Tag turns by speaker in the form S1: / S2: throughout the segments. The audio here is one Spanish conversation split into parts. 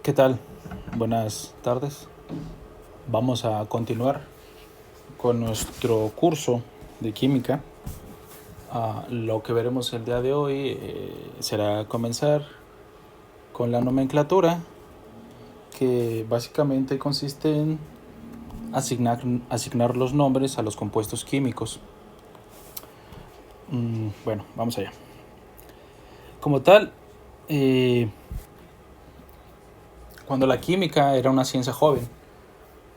S1: ¿Qué tal? Buenas tardes. Vamos a continuar con nuestro curso de química. Lo que veremos el día de hoy será comenzar con la nomenclatura, que básicamente consiste en asignar los nombres a los compuestos químicos. Bueno, vamos allá. Como tal, cuando la química era una ciencia joven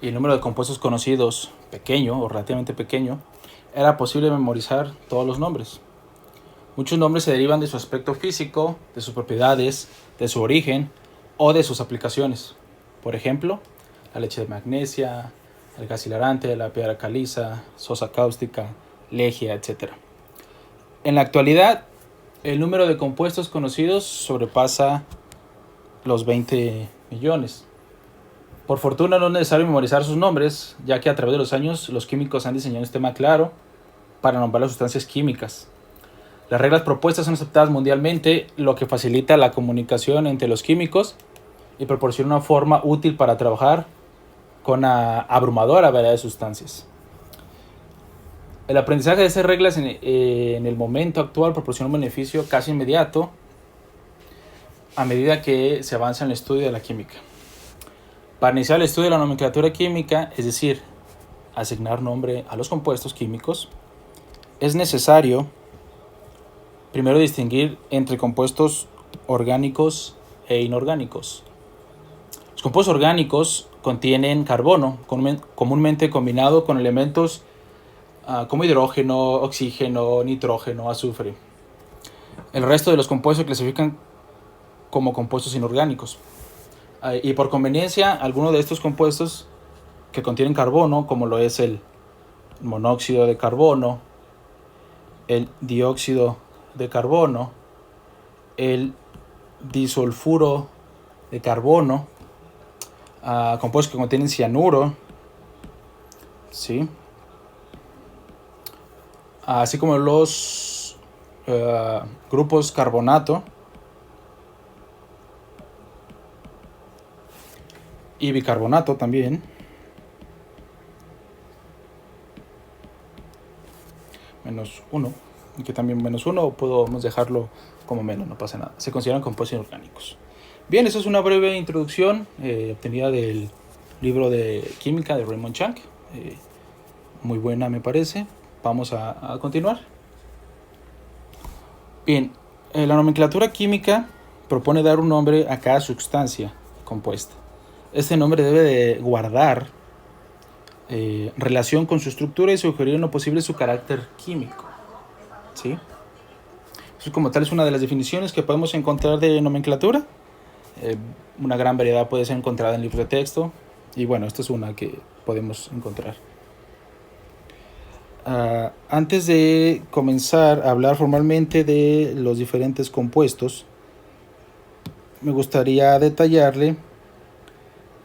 S1: y el número de compuestos conocidos pequeño o relativamente pequeño, era posible memorizar todos los nombres. Muchos nombres se derivan de su aspecto físico, de sus propiedades, de su origen o de sus aplicaciones. Por ejemplo, la leche de magnesia, el gas hilarante, la piedra caliza, sosa cáustica, legia, etc. En la actualidad, el número de compuestos conocidos sobrepasa los 20 millones. Por fortuna no es necesario memorizar sus nombres, ya que a través de los años los químicos han diseñado un sistema claro para nombrar las sustancias químicas. Las reglas propuestas son aceptadas mundialmente, lo que facilita la comunicación entre los químicos y proporciona una forma útil para trabajar con una abrumadora variedad de sustancias. El aprendizaje de esas reglas en el momento actual proporciona un beneficio casi inmediato a medida que se avanza en el estudio de la química. Para iniciar el estudio de la nomenclatura química, es decir, asignar nombre a los compuestos químicos, es necesario primero distinguir entre compuestos orgánicos e inorgánicos. Los compuestos orgánicos contienen carbono, comúnmente combinado con elementos como hidrógeno, oxígeno, nitrógeno, azufre. El resto de los compuestos se clasifican como compuestos inorgánicos. Y por conveniencia, algunos de estos compuestos que contienen carbono, como lo es el monóxido de carbono, el dióxido de carbono, el disulfuro de carbono, compuestos que contienen cianuro, ¿sí? Así como los grupos carbonato y bicarbonato también. -1, que también -1, podemos dejarlo como menos, no pasa nada. Se consideran compuestos inorgánicos. Bien, eso es una breve introducción obtenida del libro de química de Raymond Chang. Muy buena, me parece. Vamos a continuar. Bien, la nomenclatura química propone dar un nombre a cada sustancia compuesta. Este nombre debe de guardar relación con su estructura y sugerir en lo posible su carácter químico, ¿sí? Eso como tal es una de las definiciones que podemos encontrar de nomenclatura. Una gran variedad puede ser encontrada en libros de texto y bueno, esta es una que podemos encontrar. Antes de comenzar a hablar formalmente de los diferentes compuestos, me gustaría detallarle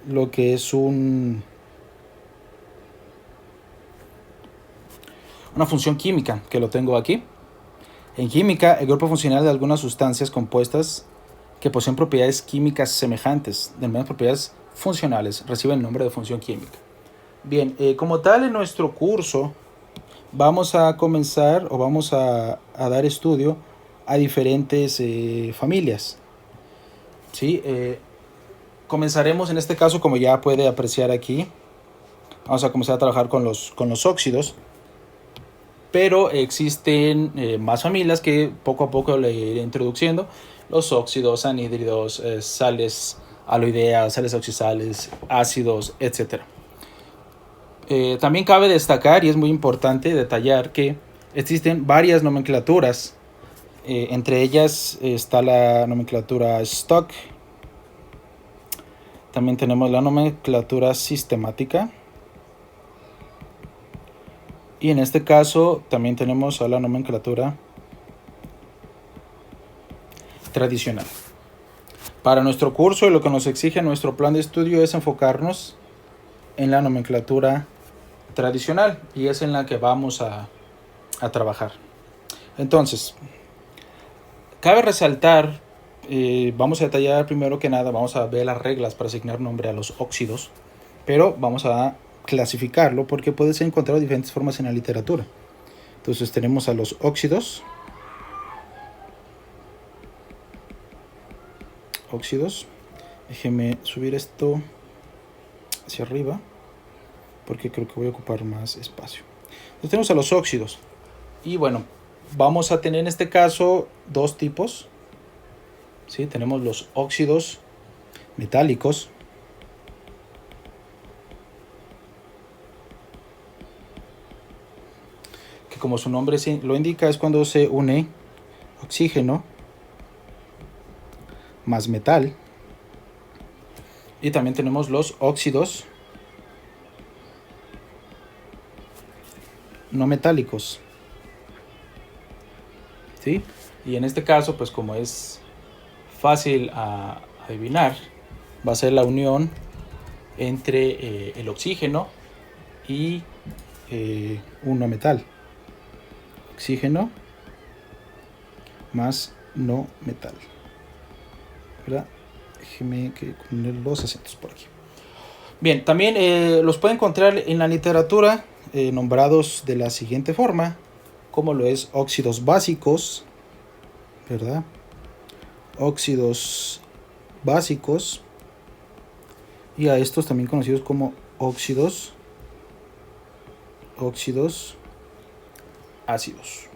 S1: lo que es una función química, que lo tengo aquí. En química, el grupo funcional de algunas sustancias compuestas que poseen propiedades químicas semejantes, de menos propiedades funcionales, reciben el nombre de función química. Bien, como tal en nuestro curso vamos a comenzar o vamos a dar estudio a diferentes familias, ¿sí? Comenzaremos en este caso, como ya puede apreciar aquí, vamos a comenzar a trabajar con los óxidos, pero existen más familias que poco a poco le iré introduciendo: los óxidos, anhídridos, sales aloideas, sales oxidales, ácidos, etc. También cabe destacar, y es muy importante detallar, que existen varias nomenclaturas. Entre ellas está la nomenclatura Stock. También tenemos la nomenclatura sistemática. Y en este caso también tenemos a la nomenclatura tradicional. Para nuestro curso, lo que nos exige nuestro plan de estudio es enfocarnos en la nomenclatura tradicional, y es en la que vamos a trabajar. Entonces, cabe resaltar vamos a detallar primero que nada, vamos a ver las reglas para asignar nombre a los óxidos, pero vamos a clasificarlo porque puede ser encontrado de diferentes formas en la literatura. Entonces tenemos a los óxidos. Déjeme subir esto hacia arriba porque creo que voy a ocupar más espacio. Entonces tenemos a los óxidos. Y bueno, vamos a tener en este caso dos tipos. ¿Sí? Tenemos los óxidos metálicos. Que como su nombre lo indica, es cuando se une oxígeno más metal. Y también tenemos los óxidos no metálicos. ¿Sí? Y en este caso, pues como es fácil a adivinar, va a ser la unión entre el oxígeno y un no metal. Oxígeno más no metal. ¿Verdad? Déjeme poner los acentos por aquí. Bien, también los puede encontrar en la literatura nombrados de la siguiente forma, como lo es óxidos básicos, ¿verdad? Óxidos básicos, y a estos también conocidos como óxidos ácidos.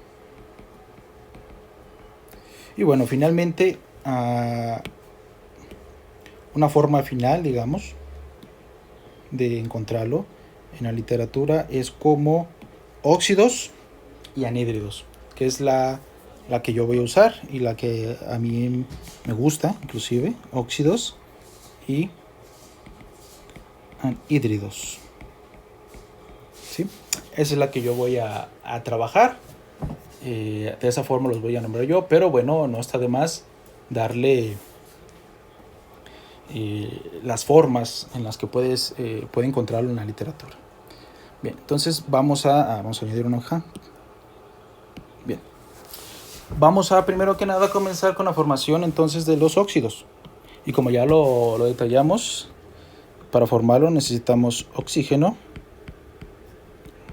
S1: Y bueno, finalmente, una forma final, digamos, de encontrarlo en la literatura es como óxidos y anhídridos, que es la que yo voy a usar y la que a mí me gusta, inclusive, óxidos y anhídridos. ¿Sí? Esa es la que yo voy a trabajar. De esa forma los voy a nombrar yo, pero bueno, no está de más darle las formas en las que puede encontrarlo en la literatura. Bien, entonces vamos a añadir una hoja. Bien, vamos a primero que nada comenzar con la formación entonces de los óxidos. Y como ya lo detallamos, para formarlo necesitamos oxígeno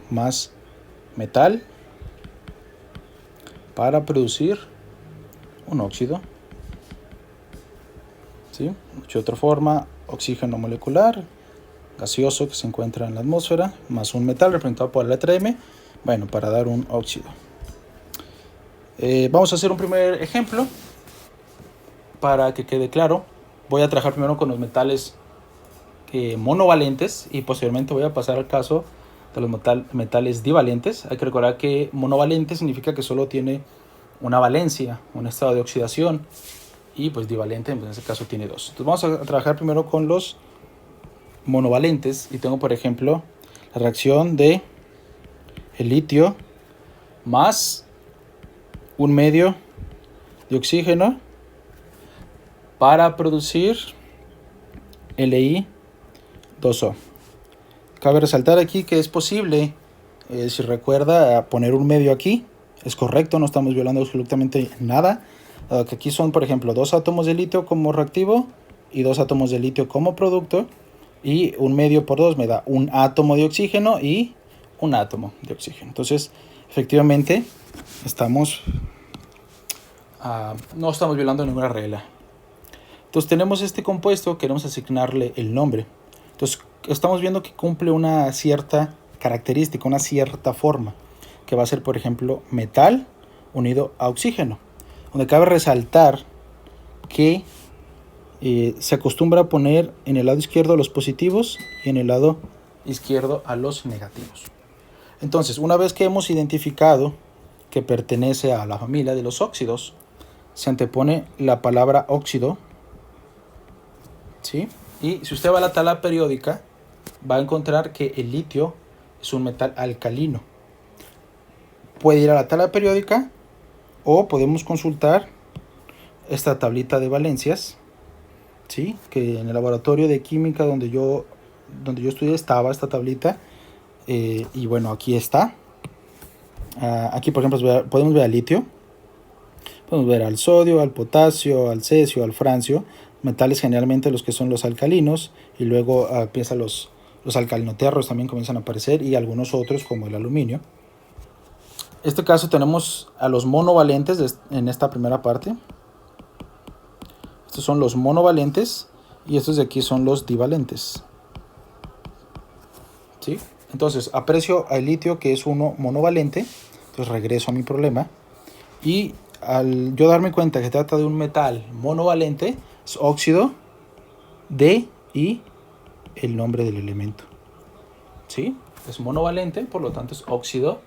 S1: más metal para producir un óxido. ¿Sí? De otra forma, oxígeno molecular gaseoso que se encuentra en la atmósfera más un metal representado por la letra M, bueno, para dar un óxido. Vamos a hacer un primer ejemplo para que quede claro. Voy a trabajar primero con los metales monovalentes y posteriormente voy a pasar al caso de los metales divalentes. Hay que recordar que monovalente significa que solo tiene una valencia, un estado de oxidación, y pues divalente en ese caso tiene dos. Entonces vamos a trabajar primero con los monovalentes y tengo por ejemplo la reacción de el litio más un medio de oxígeno para producir Li2O. Cabe resaltar aquí que es posible, si recuerda, poner un medio aquí. Es correcto, no estamos violando absolutamente nada. Que aquí son, por ejemplo, 2 átomos de litio como reactivo y 2 átomos de litio como producto. Y un medio por 2 me da un átomo de oxígeno y un átomo de oxígeno. Entonces, efectivamente, no estamos violando ninguna regla. Entonces tenemos este compuesto, queremos asignarle el nombre. Entonces estamos viendo que cumple una cierta característica, una cierta forma, que va a ser, por ejemplo, metal unido a oxígeno, donde cabe resaltar que se acostumbra a poner en el lado izquierdo los positivos y en el lado izquierdo a los negativos. Entonces, una vez que hemos identificado que pertenece a la familia de los óxidos, se antepone la palabra óxido, ¿sí? Y si usted va a la tabla periódica, va a encontrar que el litio es un metal alcalino. Puede ir a la tabla periódica o podemos consultar esta tablita de valencias, ¿sí? Que en el laboratorio de química donde yo estudié estaba esta tablita, y bueno, aquí está. Aquí por ejemplo podemos ver el litio Podemos ver al sodio, al potasio, al cesio, al francio, metales generalmente los que son los alcalinos, y luego empiezan los alcalinoterros también comienzan a aparecer, y algunos otros como el aluminio. En este caso tenemos a los monovalentes en esta primera parte. Estos son los monovalentes y estos de aquí son los divalentes. ¿Sí? Entonces aprecio al litio que es uno monovalente. Entonces regreso a mi problema. Y al yo darme cuenta que se trata de un metal monovalente, es óxido de y el nombre del elemento. ¿Sí? Es monovalente, por lo tanto es óxido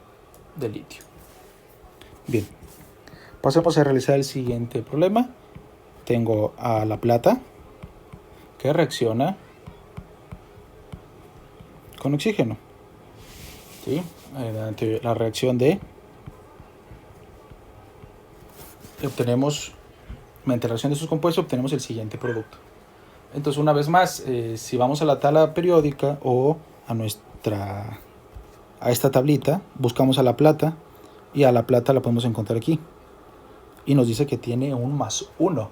S1: de litio. Bien. Pasemos a realizar el siguiente problema. Tengo a la plata que reacciona con oxígeno. ¿Sí? Mediante la reacción de obtenemos, mediante la reacción de sus compuestos obtenemos el siguiente producto. Entonces, una vez más, si vamos a la tabla periódica o a esta tablita, buscamos a la plata y a la plata la podemos encontrar aquí. Y nos dice que tiene un +1.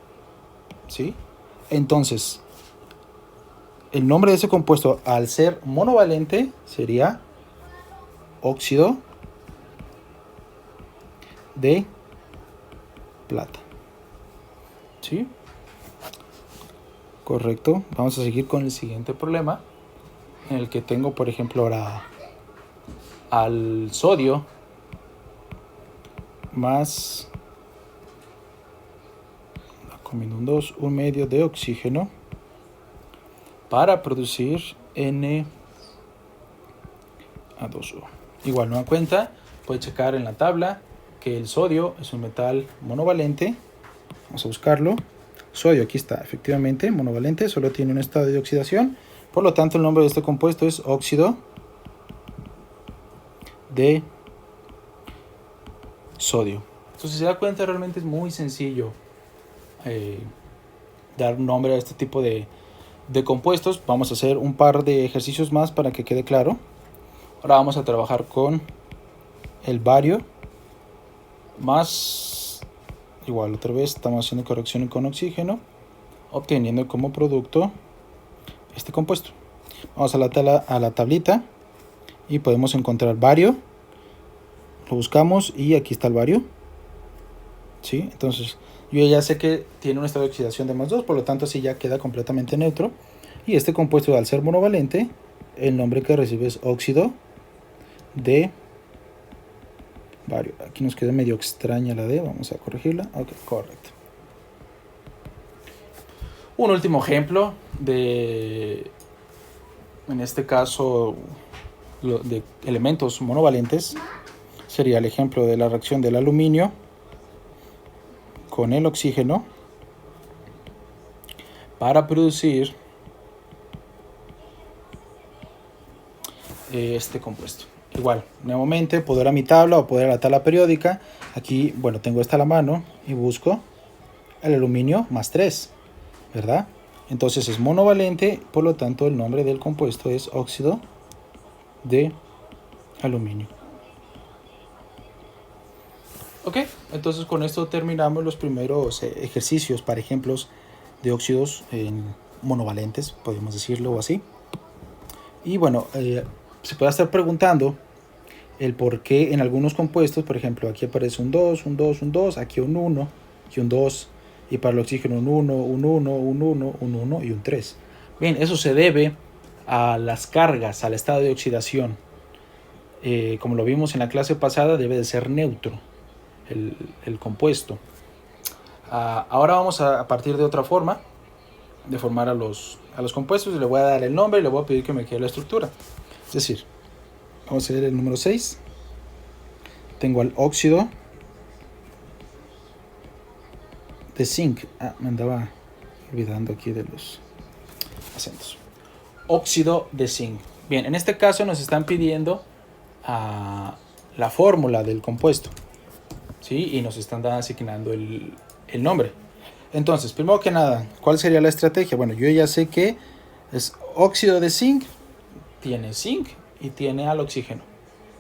S1: ¿Sí? Entonces, el nombre de ese compuesto, al ser monovalente, sería óxido de plata. ¿Sí? Correcto. Vamos a seguir con el siguiente problema, en el que tengo, por ejemplo, ahora al sodio más combinando un 2, un medio de oxígeno para producir Na2O. Igual, nueva cuenta, puede checar en la tabla que el sodio es un metal monovalente. Vamos a buscarlo. Sodio, aquí está, efectivamente, monovalente, solo tiene un estado de oxidación. Por lo tanto, el nombre de este compuesto es óxido de sodio. Entonces, si se da cuenta, realmente es muy sencillo dar un nombre a este tipo de compuestos. Vamos a hacer un par de ejercicios más para que quede claro. Ahora vamos a trabajar con el bario más, igual otra vez estamos haciendo corrección con oxígeno, obteniendo como producto este compuesto. Vamos a la tablita y podemos encontrar bario. Lo buscamos y aquí está el bario. ¿Sí? Entonces yo ya sé que tiene un estado de oxidación de +2, por lo tanto así ya queda completamente neutro. Y este compuesto, al ser monovalente, el nombre que recibe es óxido de bario. Aquí nos queda medio extraña la D, vamos a corregirla. Ok, correcto. Un último ejemplo de, en este caso, de elementos monovalentes sería el ejemplo de la reacción del aluminio con el oxígeno para producir este compuesto. Igual, nuevamente puedo ir a mi tabla o puedo ir a la tabla periódica. Aquí, bueno, tengo esta a la mano y busco el aluminio +3, ¿verdad? Entonces es monovalente, por lo tanto el nombre del compuesto es óxido de aluminio. Ok, entonces con esto terminamos los primeros ejercicios para ejemplos de óxidos monovalentes, podemos decirlo o así. Y bueno, se puede estar preguntando el por qué en algunos compuestos, por ejemplo, aquí aparece un 2, un 2, un 2, aquí un 1, aquí un 2, y para el oxígeno un 1, un 1, un 1, un 1 y un 3. Bien, eso se debe a las cargas, al estado de oxidación. Como lo vimos en la clase pasada, debe de ser neutro el compuesto. Ahora vamos a partir de otra forma de formar a los compuestos. Le voy a dar el nombre y le voy a pedir que me quede la estructura. Es decir, vamos a ver el número 6. Tengo al óxido de zinc. Me andaba olvidando aquí de los acentos. Óxido de zinc. Bien, en este caso nos están pidiendo la fórmula del compuesto, ¿sí? Y nos están asignando el nombre. Entonces, primero que nada, ¿cuál sería la estrategia? Bueno, yo ya sé que es óxido de zinc, tiene zinc y tiene al oxígeno.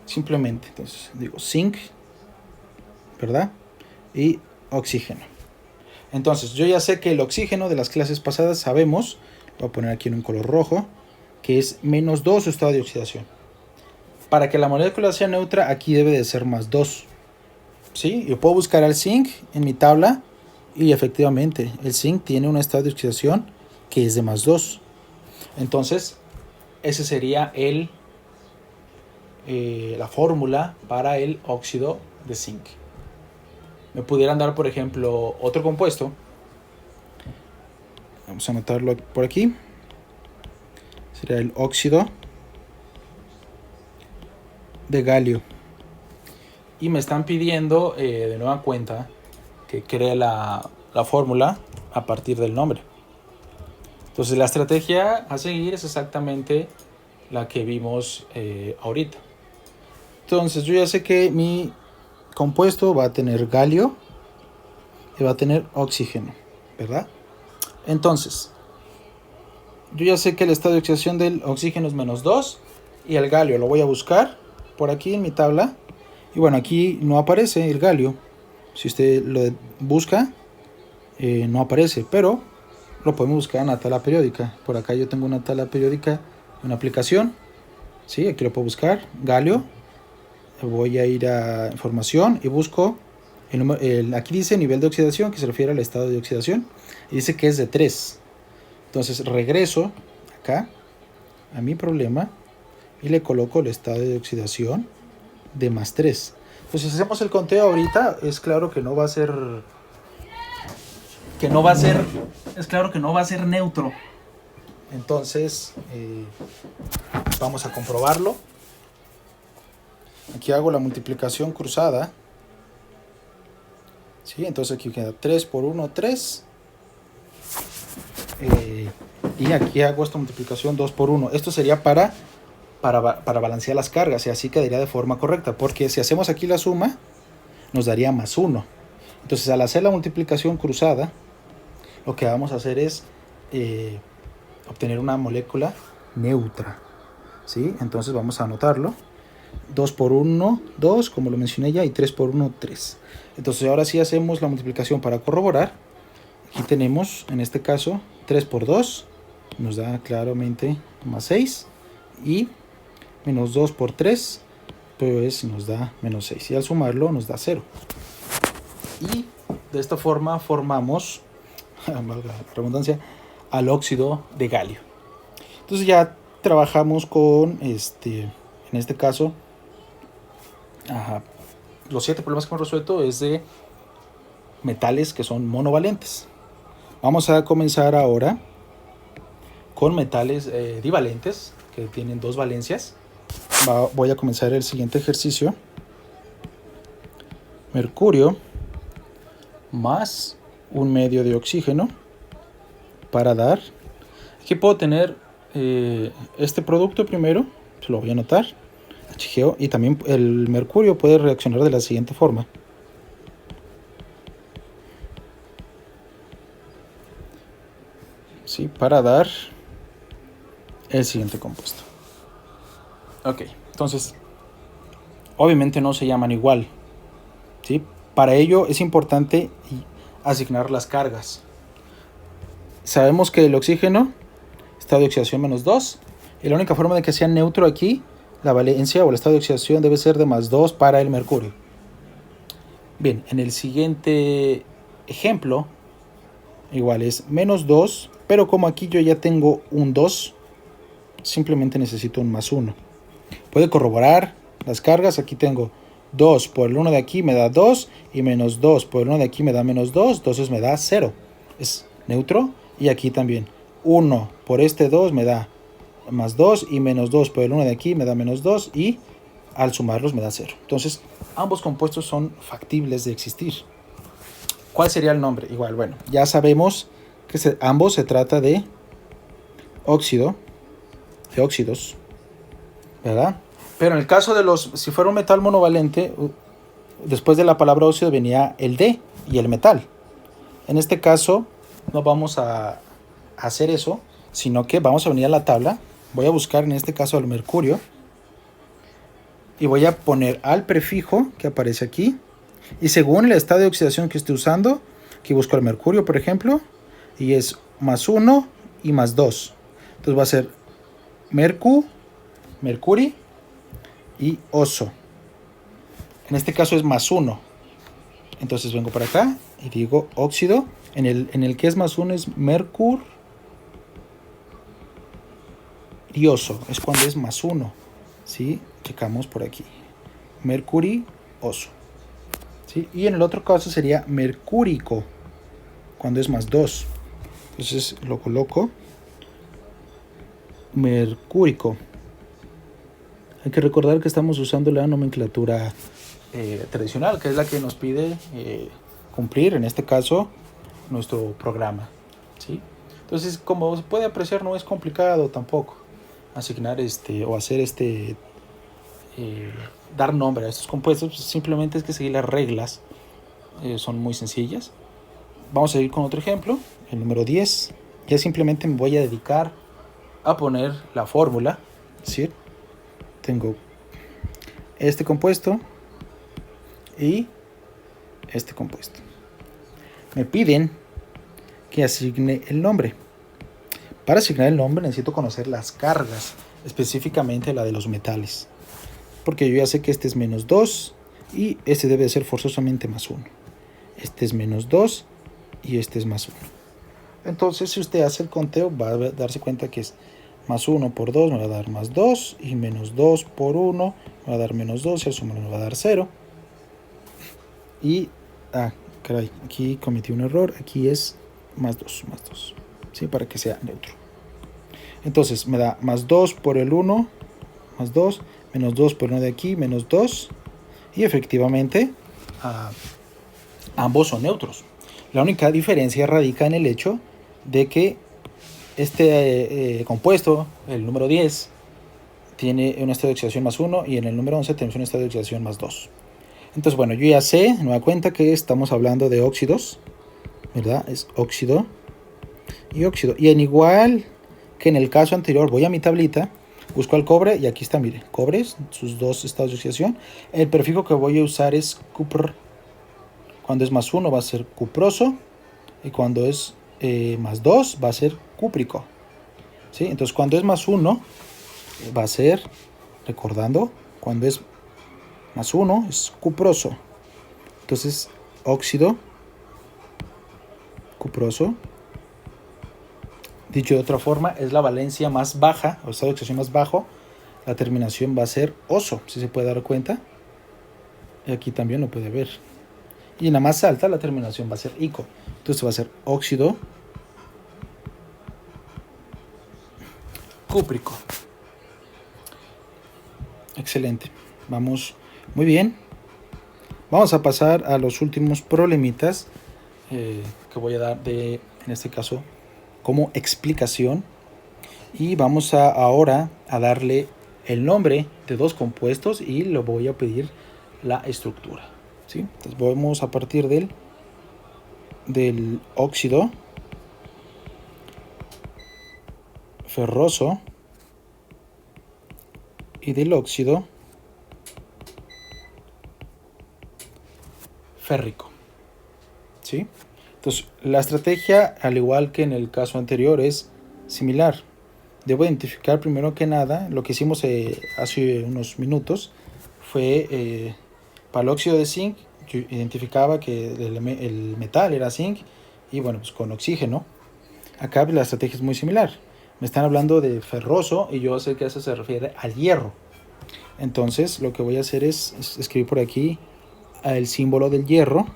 S1: Simplemente, entonces digo zinc, ¿verdad? Y oxígeno. Entonces, yo ya sé que el oxígeno de las clases pasadas sabemos, voy a poner aquí en un color rojo, que es -2 su estado de oxidación. Para que la molécula sea neutra, aquí debe de ser +2. ¿Sí? Yo puedo buscar al zinc en mi tabla y efectivamente el zinc tiene un estado de oxidación que es de +2. Entonces, ese sería la fórmula para el óxido de zinc. Me pudieran dar, por ejemplo, otro compuesto. Vamos a anotarlo por aquí. Sería el óxido de galio. Y me están pidiendo de nueva cuenta que cree la fórmula a partir del nombre. Entonces la estrategia a seguir es exactamente la que vimos ahorita. Entonces yo ya sé que mi compuesto va a tener galio y va a tener oxígeno, ¿verdad? Entonces, yo ya sé que el estado de oxidación del oxígeno es -2 y el galio lo voy a buscar por aquí en mi tabla. Y bueno, aquí no aparece el galio. Si usted lo busca, no aparece, pero lo podemos buscar en la tabla periódica. Por acá yo tengo una tabla periódica, una aplicación. Sí, aquí lo puedo buscar, galio. Voy a ir a información y busco aquí dice nivel de oxidación, que se refiere al estado de oxidación, y dice que es de 3. Entonces regreso acá a mi problema y le coloco el estado de oxidación de +3. Entonces si hacemos el conteo ahorita, es claro que no va a ser neutro. Entonces vamos a comprobarlo. Aquí hago la multiplicación cruzada. ¿Sí? Entonces aquí queda 3 por 1, 3. Y aquí hago esta multiplicación 2 por 1. Esto sería para balancear las cargas, y así quedaría de forma correcta, porque si hacemos aquí la suma, nos daría +1. Entonces al hacer la multiplicación cruzada, lo que vamos a hacer es obtener una molécula neutra. ¿Sí? Entonces vamos a anotarlo. 2 por 1, 2, como lo mencioné ya, y 3 por 1, 3. Entonces ahora sí hacemos la multiplicación para corroborar. Aquí tenemos, en este caso, 3 por 2, nos da claramente +6, y -2 por 3, pues nos da -6, y al sumarlo nos da 0. Y de esta forma formamos, valga la redundancia, al óxido de galio. Entonces ya trabajamos con, en este caso, los 7 problemas que hemos resuelto es de metales que son monovalentes. Vamos a comenzar ahora con metales divalentes que tienen 2 valencias. Voy a comenzar el siguiente ejercicio. Mercurio más 1/2 de oxígeno para dar. Aquí puedo tener este producto primero, se lo voy a anotar. HGO, y también el mercurio puede reaccionar de la siguiente forma. Sí, para dar el siguiente compuesto. Ok, entonces, obviamente no se llaman igual. ¿Sí? Para ello es importante asignar las cargas. Sabemos que el oxígeno está de oxidación -2, y la única forma de que sea neutro aquí, la valencia o el estado de oxidación debe ser de +2 para el mercurio. Bien, en el siguiente ejemplo, igual es -2, pero como aquí yo ya tengo un 2, simplemente necesito un +1. Puede corroborar las cargas. Aquí tengo 2 por el 1 de aquí me da 2, y -2 por el 1 de aquí me da -2, entonces me da 0. Es neutro. Y aquí también 1 por este 2 me da +2, y -2 por el 1 de aquí me da -2, y al sumarlos me da 0. Entonces ambos compuestos son factibles de existir. ¿Cuál sería el nombre? Igual, bueno, ya sabemos que ambos se trata de óxidos, ¿verdad? Pero en el caso de si fuera un metal monovalente, después de la palabra óxido venía el D y el metal. En este caso no vamos a hacer eso, sino que vamos a venir a la tabla. Voy a buscar en este caso el mercurio y voy a poner al prefijo que aparece aquí Y según el estado de oxidación que esté usando, aquí busco el mercurio, por ejemplo, y es +1 y +2. Entonces va a ser mercurio y oso. En este caso es +1. Entonces vengo para acá y digo óxido. En el que es +1 es mercurioso. Es cuando es +1. ¿Sí? Checamos por aquí. Mercurioso. ¿Sí? Y en el otro caso sería mercúrico, cuando es +2. Entonces lo coloco. Mercúrico. Hay que recordar que estamos usando la nomenclatura tradicional, que es la que nos pide cumplir, en este caso, nuestro programa. ¿Sí? Entonces, como se puede apreciar, no es complicado tampoco asignar o hacer dar nombre a estos compuestos. Pues simplemente es que seguir las reglas, son muy sencillas. Vamos a seguir con otro ejemplo, el número 10. Ya simplemente me voy a dedicar a poner la fórmula. ¿Sí? Tengo este compuesto y este compuesto. Me piden que asigne el nombre. Para asignar el nombre necesito conocer las cargas, específicamente la de los metales, porque yo ya sé que este es -2 y este debe ser forzosamente +1. Este es -2 y este es +1. Entonces, si usted hace el conteo, va a darse cuenta que es +1 por 2 me va a dar +2, y -2 por 1 me va a dar -2, y al sumarlo me va a dar 0. Y, caray, aquí cometí un error, aquí es +2, ¿sí? Para que sea neutro. Entonces me da +2 por el 1, +2, -2 por el 1 de aquí, -2, y efectivamente ambos son neutros. La única diferencia radica en el hecho de que este compuesto, el número 10, tiene un estado de oxidación +1 y en el número 11 tenemos un estado de oxidación +2. Entonces, bueno, yo ya sé, me da cuenta que estamos hablando de óxidos, ¿verdad? Es óxido y óxido. Y en igual que en el caso anterior, voy a mi tablita, busco el cobre y aquí está, mire, cobre, sus dos estados de oxidación. El prefijo que voy a usar es cupr. Cuando es +1 va a ser cuproso y cuando es +2 va a ser cúprico. ¿Sí? Entonces, cuando es +1 va a ser, recordando, cuando es +1 es cuproso. Entonces, óxido, cuproso. Dicho de otra forma, es la valencia más baja, o estado de oxidación más bajo. La terminación va a ser oso, si se puede dar cuenta. Y aquí también lo puede ver. Y en la más alta, la terminación va a ser ico. Entonces va a ser óxido cúprico. Excelente. Vamos muy bien. Vamos a pasar a los últimos problemitas que voy a dar en este caso como explicación. Y vamos ahora a darle el nombre de dos compuestos y le voy a pedir la estructura. ¿Sí? Entonces vamos a partir del óxido ferroso y del óxido férrico. ¿Sí? Entonces, la estrategia, al igual que en el caso anterior, es similar. Debo identificar primero que nada, lo que hicimos hace unos minutos, fue para el óxido de zinc, yo identificaba que el metal era zinc, y bueno, pues con oxígeno. Acá la estrategia es muy similar. Me están hablando de ferroso y yo sé que eso se refiere al hierro. Entonces, lo que voy a hacer es escribir por aquí el símbolo del hierro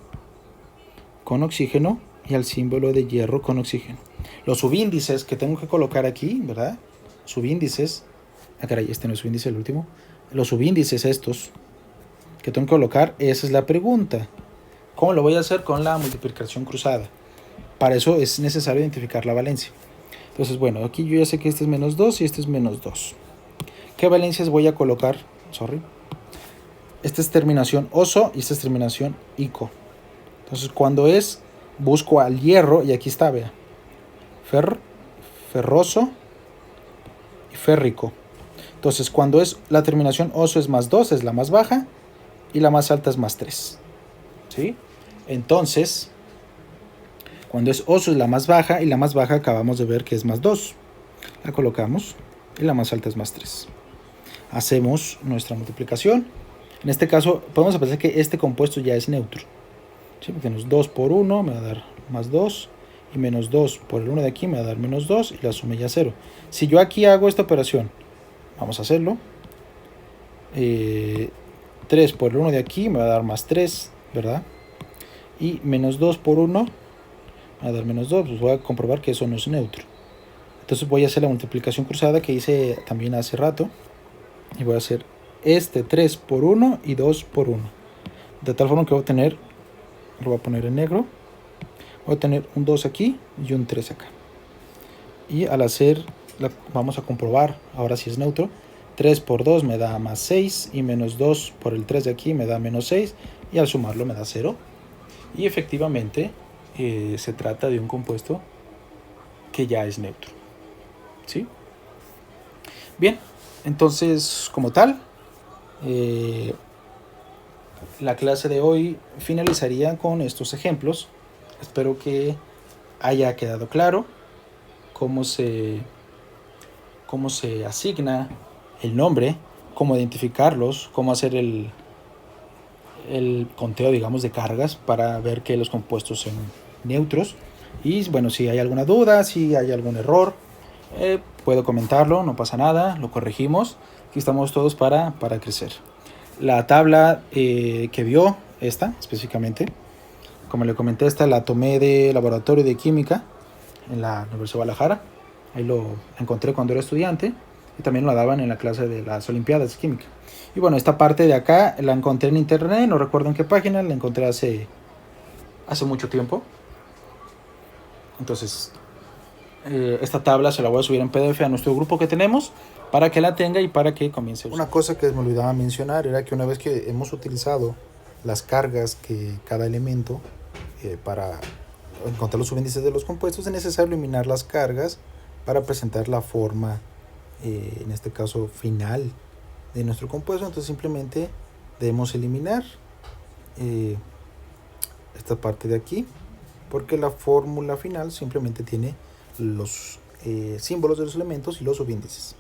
S1: con oxígeno y al símbolo de hierro con oxígeno. Los subíndices que tengo que colocar aquí, ¿verdad? Subíndices. Caray, este no es subíndice, el último. Los subíndices estos que tengo que colocar, esa es la pregunta. ¿Cómo lo voy a hacer con la multiplicación cruzada? Para eso es necesario identificar la valencia. Entonces, bueno, aquí yo ya sé que este es -2 y este es -2. ¿Qué valencias voy a colocar? Esta es terminación oso y esta es terminación ico. Entonces, cuando busco al hierro, y aquí está, vea, ferroso y férrico. Entonces, cuando es la terminación oso es +2, es la más baja, y la más alta es +3. ¿sí? Entonces, cuando es oso es la más baja, y la más baja acabamos de ver que es más 2. La colocamos y la más alta es más 3. Hacemos nuestra multiplicación. En este caso podemos pensar que este compuesto ya es neutro, ¿sí? Porque tenemos 2 por 1 me va a dar más 2, y menos 2 por el 1 de aquí me va a dar menos 2, y la suma ya 0. Si yo aquí hago esta operación, vamos a hacerlo, 3 por el 1 de aquí me va a dar más 3, ¿verdad? Y menos 2 por 1 me va a dar menos 2, pues voy a comprobar que eso no es neutro. Entonces voy a hacer la multiplicación cruzada que hice también hace rato, y voy a hacer 3 por 1 y 2 por 1. De tal forma que voy a tener, lo voy a poner en negro, voy a tener un 2 aquí y un 3 acá. Y al hacer, vamos a comprobar ahora si es neutro. 3 por 2 me da más 6, y menos 2 por el 3 de aquí me da menos 6, y al sumarlo me da 0. Y efectivamente se trata de un compuesto que ya es neutro, ¿sí? Bien, entonces como tal, la clase de hoy finalizaría con estos ejemplos. Espero que haya quedado claro cómo se asigna el nombre, cómo identificarlos, cómo hacer el conteo, digamos, de cargas para ver que los compuestos son neutros. Y bueno, si hay alguna duda, si hay algún error, puedo comentarlo, no pasa nada, lo corregimos. Aquí estamos todos para crecer. La tabla que vio, esta específicamente, como le comenté, esta la tomé de laboratorio de química en la Universidad de Guadalajara. Ahí lo encontré cuando era estudiante, y también lo daban en la clase de las Olimpiadas de Química. Y bueno, esta parte de acá la encontré en internet, no recuerdo en qué página, la encontré hace mucho tiempo. Entonces, esta tabla se la voy a subir en PDF a nuestro grupo que tenemos, para que la tenga y para que comience a usar. Una cosa que me olvidaba mencionar era que una vez que hemos utilizado las cargas que cada elemento para encontrar los subíndices de los compuestos, es necesario eliminar las cargas para presentar la forma, en este caso final, de nuestro compuesto. Entonces simplemente debemos eliminar esta parte de aquí, porque la fórmula final simplemente tiene los símbolos de los elementos y los subíndices.